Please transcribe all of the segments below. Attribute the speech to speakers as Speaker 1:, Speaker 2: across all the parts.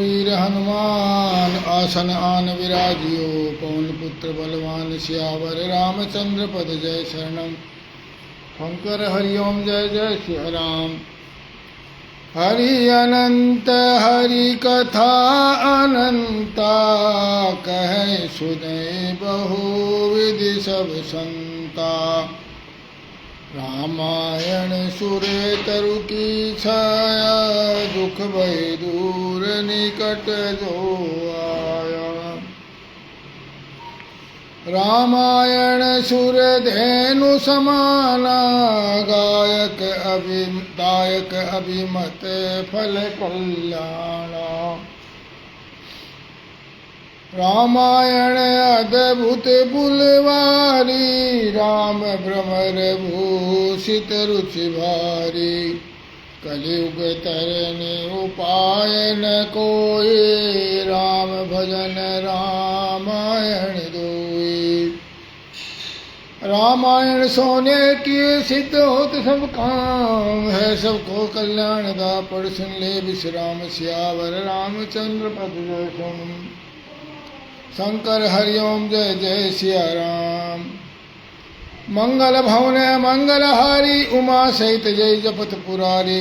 Speaker 1: वीर हनुमान आसन आन विराजियो पवन पुत्र बलवान सियावर रामचंद्र पद जय शरणम। शंकर हरिओम जय जय सिया राम। हरि अनंत हरि कथा अनंता कहे सुने बहुविधि सब संता। रामायण सुर तरु की छाया दुख भय दूर निकट जो आया। रामायण सुर धेनु समाना दायक अभिमत फल कल्याणा। रामायण अद्भुत बुलवारी राम भ्रमर भूषित रुचि भारी। कलियुग तरने उपाय न कोई राम भजन रामायण दोई। रामायण सोने की सिद्ध होत सब काम है सबको कल्याण दा पढ़ सुन ले विश्राम सियावर रामचंद्र पद जय सुन। शंकर हरिओम जय जय सिया राम। मंगल भवन मंगलहारी उमा सहित जय जपत पुरारी।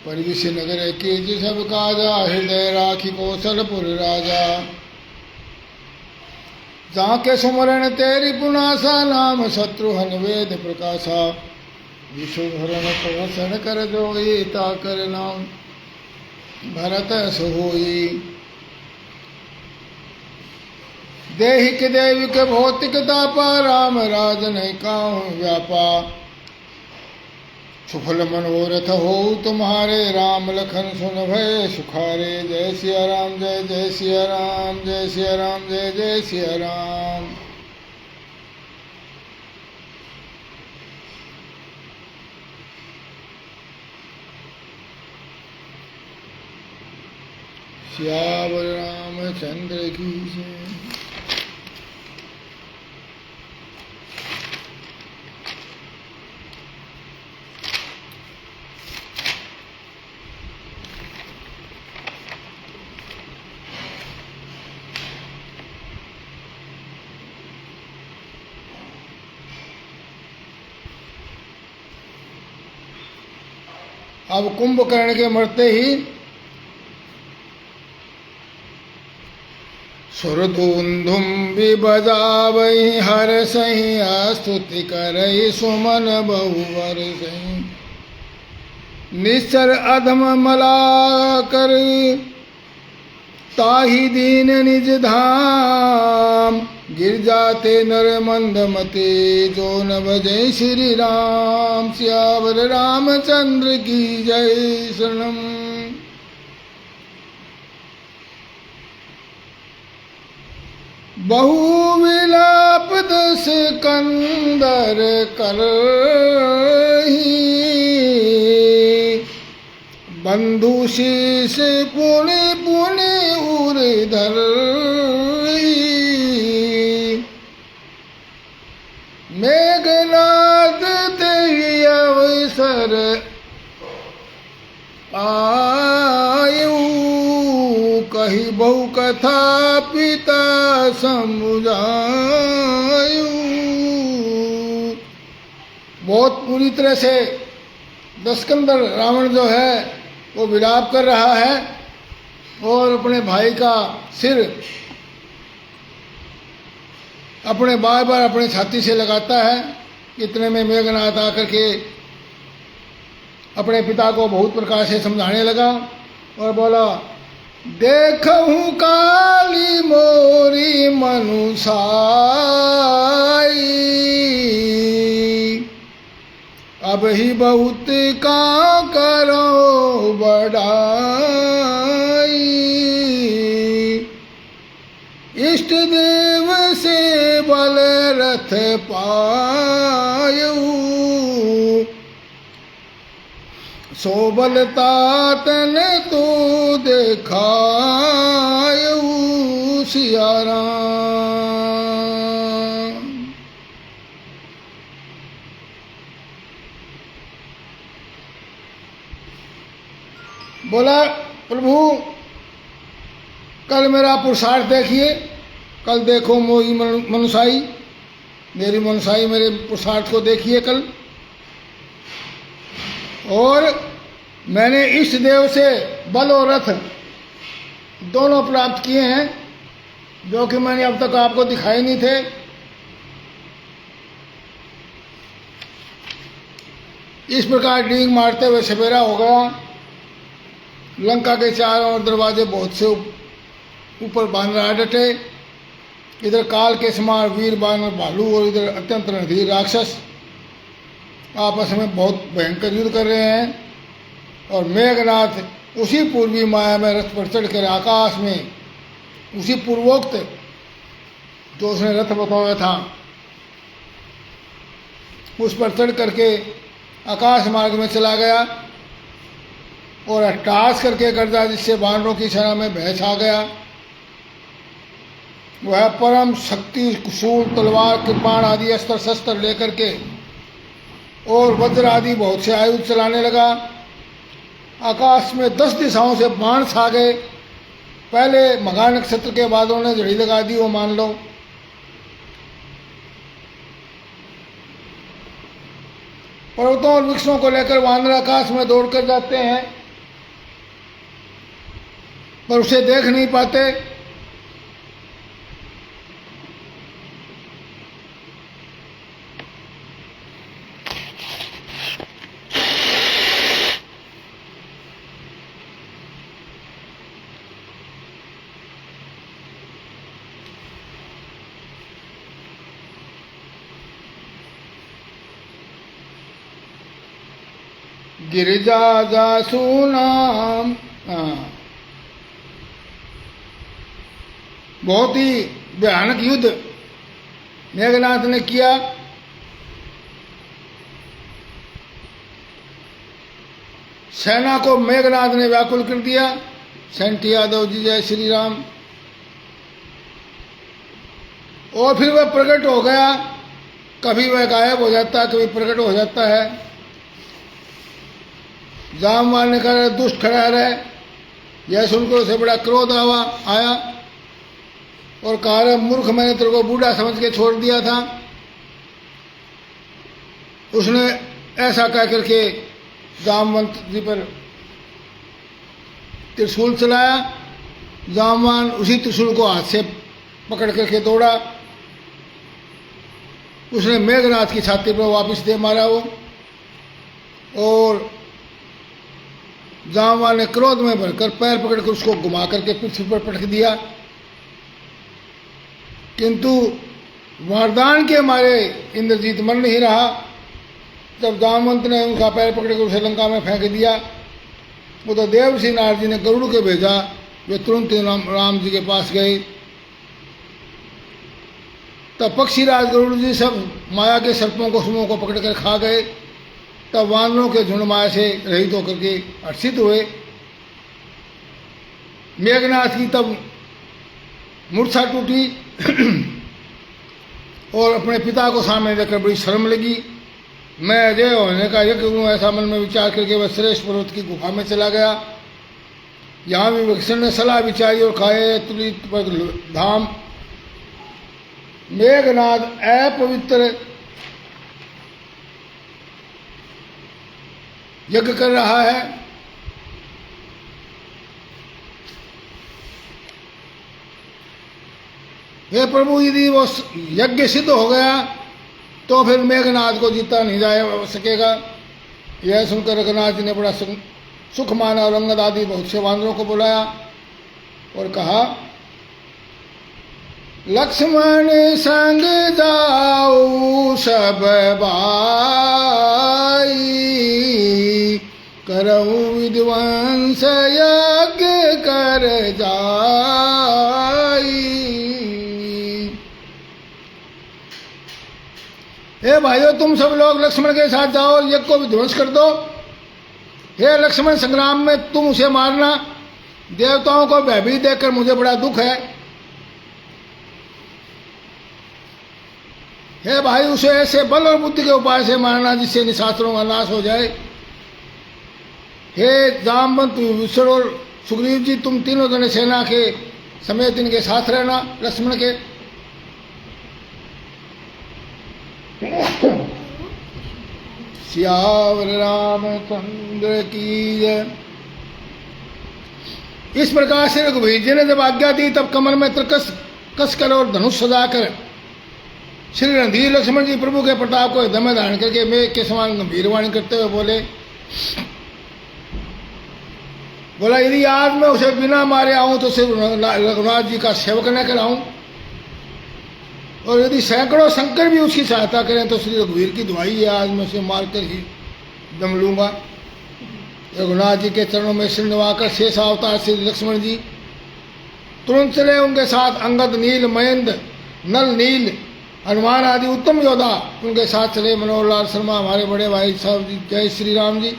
Speaker 1: परिविश नगर की सब काजा हृदय राखी कौशलपुर राजा। जाके सुमरण तेरी पुनासा नाम शत्रुहन वेद प्रकाशा। विश्वभरण प्रवसन कर जोई ताकर नाम भरत सोई। देहिक देविक भौतिक दापा राम राज नहीं काहू व्यापा। सुफल मनोरथ हो तुम्हारे राम लखन सुन भय सुखारे। जय सिया राम जय जय सिया राम जय सिया राम जय जय सिया राम। सियावर रामचंद्र की जय। अब कुंभकर्ण के मरते ही सुरधुंधुम भी बजावई हर सही स्तुति करई सुमन बहुवर सही। निश्चर अधम मला कर ताहि दीन निज धाम। गिर जाते नर मंदमते जो न भजै श्री राम। सियावर रामचंद्र की जय शरणम। बहु विलाप दस कंदर करही। बंधु शीस पुनि पुनि उर धरही। मेघनाद तेरी अवसर आयु। कही बहु कथा पिता समुझायु। बहुत पूरी तरह से दशकंदर रावण जो है वो विलाप कर रहा है और अपने भाई का सिर अपने बार बार अपने छाती से लगाता है। इतने में मेघनाथ आकर के अपने पिता को बहुत प्रकार से समझाने लगा और बोला देखूं काली मोरी मनुसाई। अब ही बहुत का करो बड़ाई। इष्ट देव से बल रथ पायऊ। सो बलता तन तो देखायऊ। सिया राम। बोला प्रभु कल मेरा पुरुषार्थ देखिए, कल देखो मोही मनुषाई, मेरी मनुषाई मेरे पुरुषार्थ को देखिए कल। और मैंने इष्ट देव से बल और रथ दोनों प्राप्त किए हैं, जो कि मैंने अब तक आपको दिखाए नहीं थे। इस प्रकार डींग मारते हुए सवेरा हो गया। लंका के चारों ओर दरवाजे बहुत से ऊपर बानर डटे। इधर काल के समान वीर बानर भालू और इधर अत्यंत रणधीर राक्षस आपस में बहुत भयंकर युद्ध कर रहे हैं। और मेघनाथ उसी पूर्वी माया में रथ पर चढ़कर आकाश में उसी पूर्वोक्त जो उसने रथ बताया था उस पर चढ़ करके आकाश मार्ग में चला गया और अट्टहास करके गर्जा, जिससे वानरों की सेना में भय छा गया। वह परम शक्ति शूल तलवार कृपाण आदि अस्त्र शस्त्र लेकर के और वज्र आदि बहुत से आयुध चलाने लगा। आकाश में 10 दिशाओं से बाण छा गए। पहले मघा नक्षत्र के बादलों ने झड़ी लगा दी, वो मान लो। पर्वतों और वृक्षों को लेकर वानर आकाश में दौड़ कर जाते हैं, पर उसे देख नहीं पाते। गिरिजा जासु नाम, बहुत ही भयानक युद्ध मेघनाथ ने किया। सेना को मेघनाथ ने व्याकुल कर दिया। सेंटी यादव जी जय श्री राम। और फिर वह प्रकट हो गया, कभी वह गायब हो जाता, कभी प्रकट हो जाता है। जामवान ने कहा दुष्ट खड़ा रहे, यह सुनकर उसे बड़ा क्रोध आया और कहा मूर्ख, मैंने तेरे को बूढ़ा समझ के छोड़ दिया था। उसने ऐसा कह करके जामवंत जी पर त्रिशूल चलाया। जामवान उसी त्रिशूल को हाथ से पकड़ करके दौड़ा। उसने मेघनाथ की छाती पर वापस दे मारा वो, और जामवान ने क्रोध में भरकर पैर पकड़कर उसको घुमा करके पृथ्वी पर पटक दिया। किंतु वरदान के मारे इंद्रजीत मर नहीं रहा। जब जामवंत ने उनका पैर पकड़कर उसे लंका में फेंक दिया, वो तो देवसी नारद जी ने गरुड़ के भेजा। वे तुरंत राम जी के पास गए। तब पक्षीराज गरुड़ जी सब माया के सर्पों को समूह को पकड़कर खा गए। तब वानरों के झुंड माया से रहित होकर के हर्षित हुए। मेघनाथ की तब मूर्छा टूटी और अपने पिता को सामने देखकर बड़ी शर्म लगी। मैं अजय होने का यज्ञ करूँ, ऐसा मन में विचार करके वह श्रेष्ठ पर्वत की गुफा में चला गया। यहाँ भी विभीषण ने सलाह विचारी और खाए तुलित धाम। मेघनाथ अपवित्र यज्ञ कर रहा है। हे प्रभु, यदि वो यज्ञ सिद्ध हो गया तो फिर मेघनाथ को जीता नहीं जा सकेगा। यह सुनकर रघुनाथ जी ने बड़ा सुख माना और अंगद आदि बहुत से वानरों को बुलाया और कहा, लक्ष्मण संग जाऊ सब भाई, करऊं विध्वंस यज्ञ कर जाई। हे भाइयों, तुम सब लोग लक्ष्मण के साथ जाओ, यज्ञ को विध्वंस कर दो। हे लक्ष्मण, संग्राम में तुम उसे मारना। देवताओं को भयभीत देखकर मुझे बड़ा दुख है। हे भाई, उसे ऐसे बल और बुद्धि के उपाय से मारना जिससे निशाचरों का नाश हो जाए। हे जामवंत, विभीषण और सुग्रीव जी, तुम तीनों जने सेना के समेत इनके साथ रहना लक्ष्मण के। सियावर रामचंद्र की जय। इस प्रकार से रघुवीर जी ने जब आज्ञा दी तब कमर में तरकस कसकर और धनुष सजाकर श्री रणधीर लक्ष्मण जी प्रभु के प्रताप को हृदय में धारण करके मेघ के समान गंभीर वाणी करते हुए बोला यदि आज मैं उसे बिना मारे आऊं तो सिर्फ रघुनाथ जी का सेवक न कराऊं, और यदि सैकड़ों शंकर भी उसकी सहायता करें तो श्री रघुवीर की दुआई है, आज मैं उसे मारकर ही दम लूंगा। रघुनाथ जी के चरणों में सिर नवाकर शेष अवतार श्री लक्ष्मण जी तुरंत चले। उनके साथ अंगद, नील, महेंद्र, नल, नील, हनुमान आदि उत्तम योद्धा उनके साथ चले। मनोहर लाल शर्मा हमारे बड़े भाई साहब जी, जय श्री राम जी।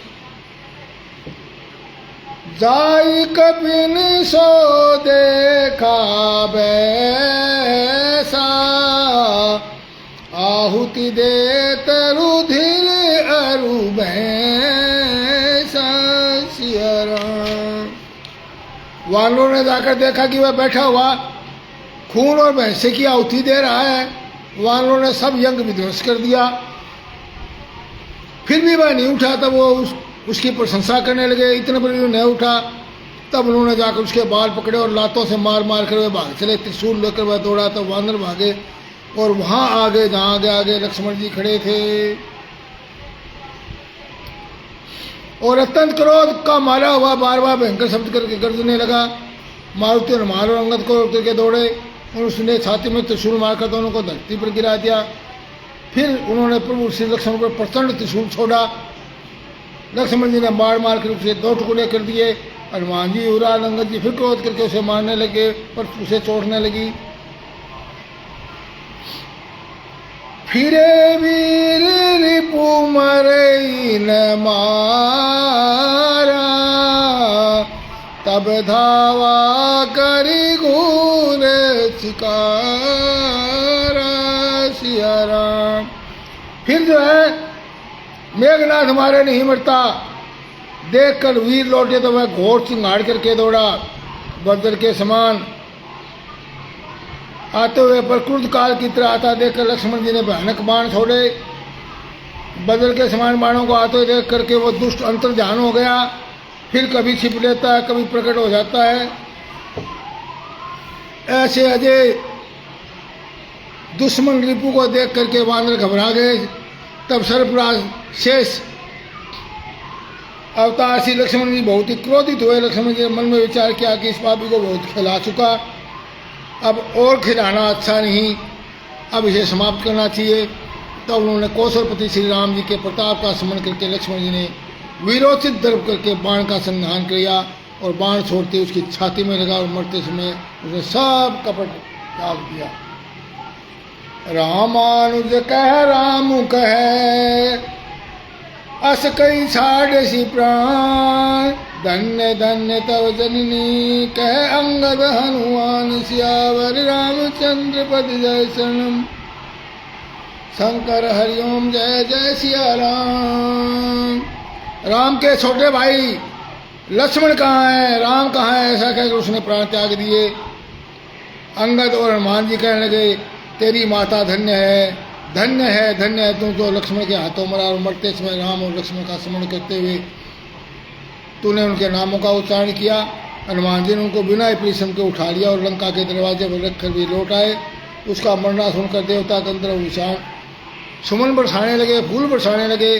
Speaker 1: जाई कपिन सो देखा बैसा, आहुति दे तरुधिर अरु भैंसा। सिया राम। वानरों ने जाकर देखा कि वह बैठा हुआ खून और भैंसे की आहुति दे रहा है। वानरों ने सब यज्ञ विध्वंस कर दिया, फिर भी वह नहीं उठा। तब वो उसकी प्रशंसा करने लगे, इतने पर भी नहीं उठा। तब उन्होंने जाकर उसके बाल पकड़े और लातों से मार मार कर वे भाग चले। त्रिशूल लेकर वह दौड़ा तो वानर भागे और वहां आगे जहां आगे आगे लक्ष्मण जी खड़े थे और अत्यंत क्रोध का मारा हुआ बार बार भयंकर शब्द करके गर्जने लगा। मारुति और मारो अंगद को उतर के दौड़े और उसने छाती में त्रिशूल मारकर दोनों को धरती पर गिरा दिया। फिर उन्होंने प्रभु श्री लक्ष्मण पर प्रचंड त्रिशूल छोड़ा। लक्ष्मण जी ने मार मार कर उसे दो टुकड़े कर दिए। हनुमान जी, युवराज, अंगद जी फिर क्रोध करके उसे मारने लगे पर उसे चोटने लगी। फिरे वीर रिपु मरई न मारा, तब धावा करी घूर शिकारा। सिया राम। फिर जो है मेघनाथ हमारे नहीं मरता देखकर वीर लौटे तो वह घोड़ चिंगाड़ करके दौड़ा बदर के समान आते हुए पर क्रुद्ध काल की तरह आता देखकर लक्ष्मण जी ने भयानक बाण छोड़े। बदर के समान बाणों को आते हुए देख करके वो दुष्ट अंतर्ध्यान हो गया। फिर कभी छिप लेता है, कभी प्रकट हो जाता है। ऐसे अजय दुश्मन रिपु को देख करके वानर घबरा गए। तब सर्पराज शेष अवतार श्री लक्ष्मण जी बहुत ही क्रोधित हुए। लक्ष्मण जी ने मन में विचार किया कि इस पापी को बहुत खिला चुका, अब और खिलाना अच्छा नहीं, अब इसे समाप्त करना चाहिए। तब उन्होंने कौशलपति श्री राम जी के प्रताप का स्मरण करके लक्ष्मण जी ने वीरोचित दर्प करके बाण का संधान किया और बाण छोड़ते उसकी छाती में लगा और मरते समय उसने सब कपट त्याग दिया। रामानुज कह राम कह अस कई छाड़ सी प्राण, धन्य धन्य तव जननी कह अंगद हनुमान। सियावर रामचंद्र पद जय शरणम। शंकर हरिओम जय जय सिया राम। राम के छोटे भाई लक्ष्मण कहाँ है, राम कहाँ है, ऐसा कहकर उसने प्राण त्याग दिए। अंगद और हनुमान जी कहने लगे तेरी माता धन्य है, धन्य है, धन्य है तू तो लक्ष्मण के हाथों मरा। और मरते समय राम और लक्ष्मण का स्मरण करते हुए तूने उनके नामों का उच्चारण किया। हनुमान जी ने उनको बिना ही परिश्रम के उठा लिया और लंका के दरवाजे पर रखकर भी लौट आए। उसका मरना सुनकर देवता गंधर्व विषाण सुमन बरसाने लगे, फूल बरसाने लगे।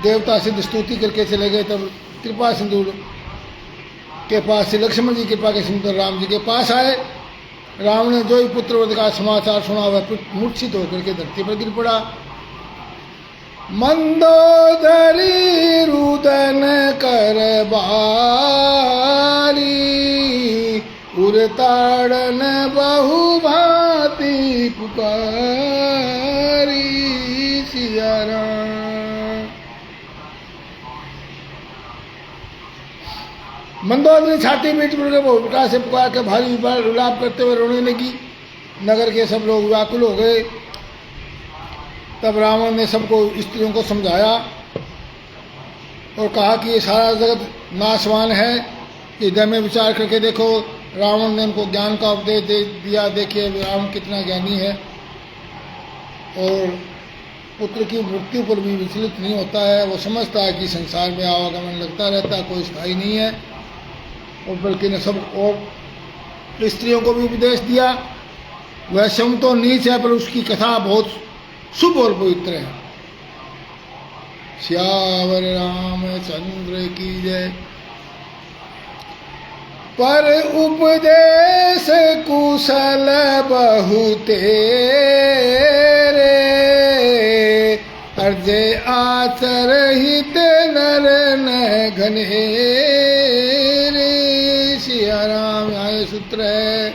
Speaker 1: देवता सिद्ध स्तुति करके चले गए। तब कृपा सिंधु के पास से लक्ष्मण जी कृपा के सिंधु राम जी के पास आए। राम ने जो ही पुत्रवध का समाचार सुना वह मूर्छित होकर के धरती पर गिर पड़ा। मंदोदरी रुदन कर बारी, उरताड़न बहु भांति पुकारी। सिया राम। मंदोदरी छाती पीट के बहुत प्रकार से पुकार के भारी विलाप करते हुए रोने लगी। नगर के सब लोग व्याकुल हो गए। तब रावण ने सबको स्त्रियों को समझाया और कहा कि ये सारा जगत नाशवान है, हृदय में विचार करके देखो रावण ने उनको ज्ञान का उपदेश दे दिया। देखिए रावण कितना ज्ञानी है और पुत्र की मृत्यु पर भी विचलित नहीं होता है। वो समझता है कि संसार में आवागमन लगता रहता है, कोई स्थायी नहीं है। और बल्कि ने सब और स्त्रियों को भी उपदेश दिया। वैश्यम तो नीच है पर उसकी कथा बहुत शुभ और पवित्र है। श्यावर रामचंद्र की जय। पर उपदेश कुशल बहु तेरे, अर्जे आचरहित नर न घनेरे। सिया राम यहाँ ये सूत्र है।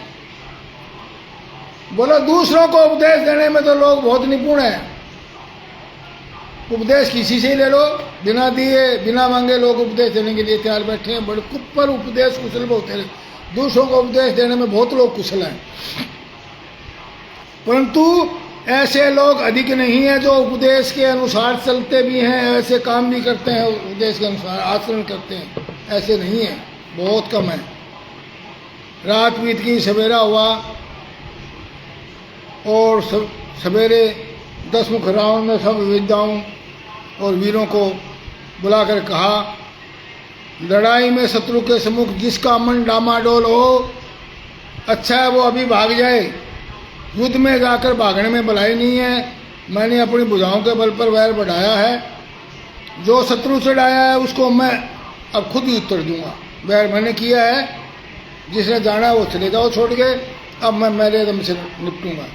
Speaker 1: बोलो दूसरों को उपदेश देने में तो लोग बहुत निपुण हैं। उपदेश किसी से ही ले लो, बिना दिए बिना मांगे लोग उपदेश देने के लिए तैयार बैठे हैं। बड़े कुपर उपदेश कुशल बहुत है। दूसरों को उपदेश देने में बहुत लोग कुशल हैं, परंतु ऐसे लोग अधिक नहीं है जो उपदेश के अनुसार चलते भी हैं, ऐसे काम भी करते हैं, उपदेश के अनुसार आचरण करते हैं, ऐसे नहीं है, बहुत कम है। रात बीत गई, सवेरा हुआ और सवेरे 10 मुख रावण ने सब विद्याओं और वीरों को बुलाकर कहा, लड़ाई में शत्रु के सम्मुख जिसका मन डामाडोल हो, अच्छा है वो अभी भाग जाए। युद्ध में जाकर भागने में भलाई नहीं है। मैंने अपनी भुजाओं के बल पर वैर बढ़ाया है। जो शत्रु चढ़ाया है उसको मैं अब खुद ही उत्तर दूंगा। वैर मैंने किया है, जिसने जाना वो चले जाओ छोड़ के, अब मैं मेरे दम से निपटूंगा।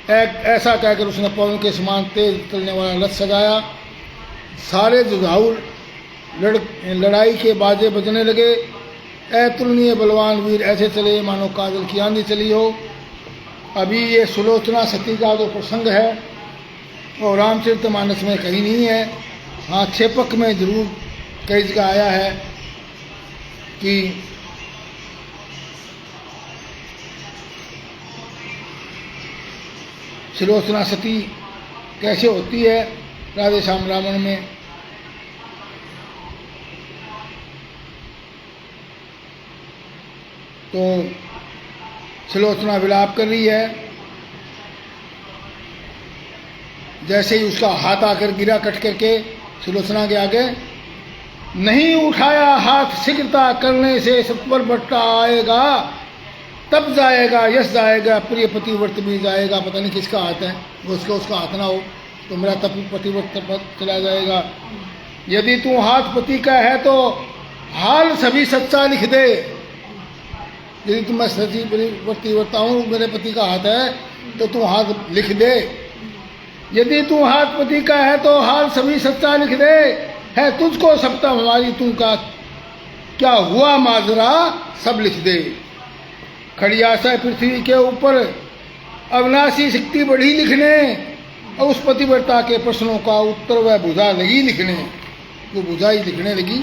Speaker 1: ऐसा कहकर उसने पवन के समान तेज चलने वाला रथ सजाया। सारे जुझाऊ लड़ाई के बाजे बजने लगे। अतुलनीय बलवान वीर ऐसे चले मानो काजल की आंधी चली हो। अभी ये सुलोचना सती का जो प्रसंग है और रामचरितमानस में कहीं नहीं है। हाँ, छेपक में जरूर कई जगह आया है कि सुलोचना सती कैसे होती है राधे श्याम रावण में। तो सुलोचना विलाप कर रही है। जैसे ही उसका हाथ आकर गिरा कट करके सुलोचना के आगे, नहीं उठाया हाथ शीघ्रता करने से सत्वर बट्टा आएगा, तब जाएगा यश जाएगा, प्रिय पतिव्रत भी जाएगा। पता नहीं किसका हाथ है, उसका हाथ ना हो तो मेरा पतिव्रत चला जाएगा। यदि तू हाथ पति का है तो हाल सभी सच्चा लिख दे। यदि तुम मैं सच्ची पतिव्रता हूँ, मेरे पति का हाथ है तो तू हाथ लिख दे। यदि तू हाथ पति का है तो हाल सभी सच्चा लिख दे। है तुझको सप्तम हमारी तू का क्या हुआ माजरा सब लिख दे। खड़ी आशा पृथ्वी के ऊपर अविनाशी शक्ति बढ़ी लिखने, और उस पतिव्रता के प्रश्नों का उत्तर वह भुजा लगी लिखने। वो भुजा ही लिखने लगी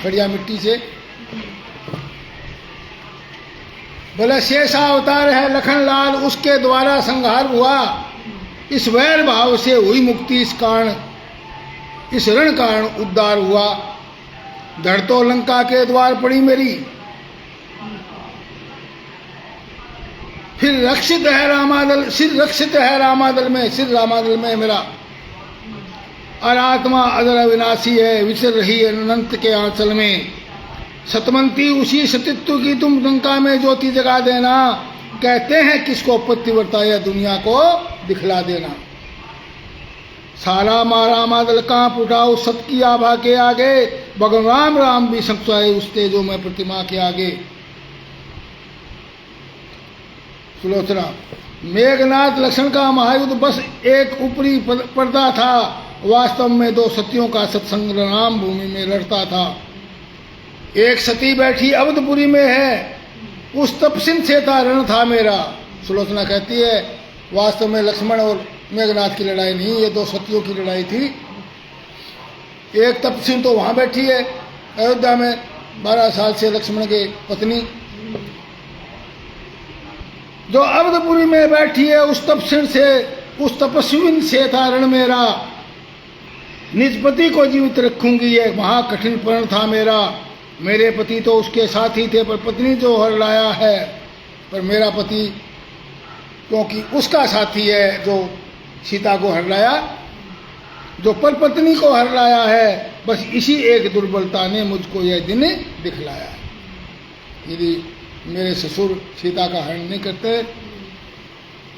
Speaker 1: खड़िया मिट्टी से। बोले शेषा अवतार है लखन लाल, उसके द्वारा संहार हुआ। इस वैर भाव से हुई मुक्ति, इस कारण इस रण कारण उद्धार हुआ। धड़ तो लंका के द्वार पड़ी मेरी, फिर रक्षित है रामादल, सिर रक्षित है रामादल में, सिर रामादल में मेरा। और आत्मा अदर अविनाशी है, विचर रही है अनंत के आंचल में। सतमंती उसी सतित्व की तुम लंका में ज्योति जगा देना। कहते हैं किसको पतिव्रता या दुनिया को दिखला देना। सारा मारा मादल कांप उठा उस सत की आभा के आगे। भगवान राम भी संशय उस तेजो में प्रतिमा के आगे। सुलोचना, मेघनाथ लक्षण का महायुद्ध बस एक ऊपरी पर्दा था, वास्तव में दो सतियों का सत्संग राम भूमि में लड़ता था। एक सती बैठी अवधपुरी में है, उस तपसिन से था रण था मेरा। सुलोचना कहती है वास्तव में लक्ष्मण और मेघनाथ की लड़ाई नहीं, ये दो सतियों की लड़ाई थी। एक तपसिन तो वहां बैठी है अयोध्या में 12 साल से लक्ष्मण के पत्नी, जो अवधपुरी में बैठी है उस तपस्विन से, उस तपस्विन से था रण मेरा। निज पति को जीवित रखूंगी, ये महाकठिन प्रण था मेरा। मेरे पति तो उसके साथी थे, पर पत्नी जो हर लाया है, पर मेरा पति क्योंकि उसका साथी है जो सीता को हर लाया, जो पर पत्नी को हर लाया है, बस इसी एक दुर्बलता ने मुझको यह दिन दिखलाया। यदि मेरे ससुर सीता का हरण नहीं करते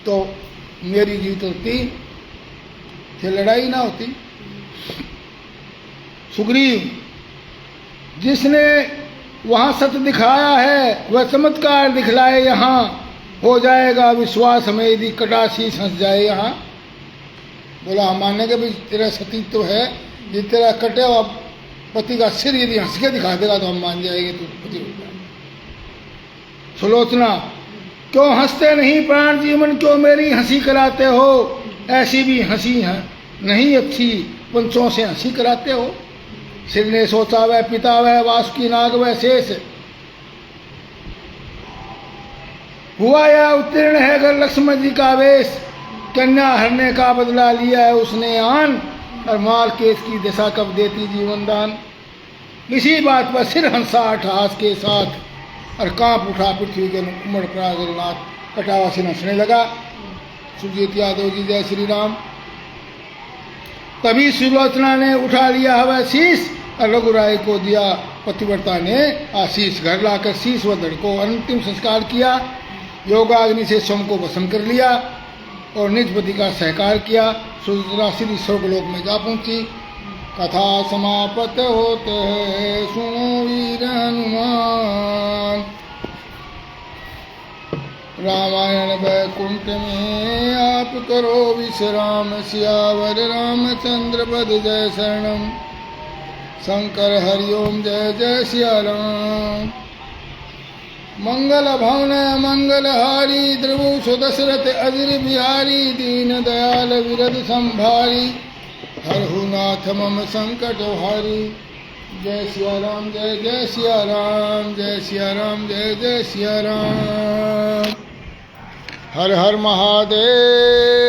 Speaker 1: तो मेरी जीत होती, फिर लड़ाई ना होती। सुग्रीव जिसने वहां सत्य दिखाया है वह चमत्कार दिखलाए यहाँ, हो जाएगा विश्वास हमें यदि कटा शीश हंस जाए यहाँ। बोला हम मानेंगे भी तेरा सतीत्व तो है, ये तेरा कटे हुआ पति का सिर यदि हंस के दिखा देगा तो हम मान जाएंगे तू पति होगा। सुलोचना क्यों हंसते नहीं प्राण जीवन, क्यों मेरी हंसी कराते हो, ऐसी भी हंसी है नहीं अच्छी, पंचों से हंसी कराते हो। सिर ने सोचा वह पिता वह वासुकी नाग वह शेष, हुआ या उत्तीर्ण है अगर लक्ष्मण जी का वेश, कन्या हरने का बदला लिया है उसने आन, और माल केस की दशा कब देती जीवन दान। इसी बात पर सिर हंसा अट्ठहास के साथ, और कांप उठा पृथ्वी के उमड़ पड़ा जगन्नाथ। कटावा सिर हंसने लगा। सुरजीत यादव जी जय श्री राम। तभी सुलोचना ने उठा लिया हवा शीश, और रघुराय को दिया पतिव्रता ने आशीष। घर लाकर शीश व धड़ को अंतिम संस्कार किया, योगाग्नि से स्वयं को भस्म कर लिया और निज पति का सहकार किया। सुलोचना श्री स्वर्गलोक में जा पहुंची। कथा समाप्त होते है सुनो वीर हनुमान, रामायण वैकुंठ में आप करो विश्राम, सियावर रामचंद्र पद जय शरणम, शंकर हरिओम जय जय सिया राम। मंगल भवन मंगलहारी, द्रवु सुदशरथ अजिर बिहारी, दीन दयाल विरद संभारी, हरहु नाथ मम संकट हारी। जय सिया राम जय जय सिया राम, जय सिया राम जय जय सिया राम। हर हर महादेव।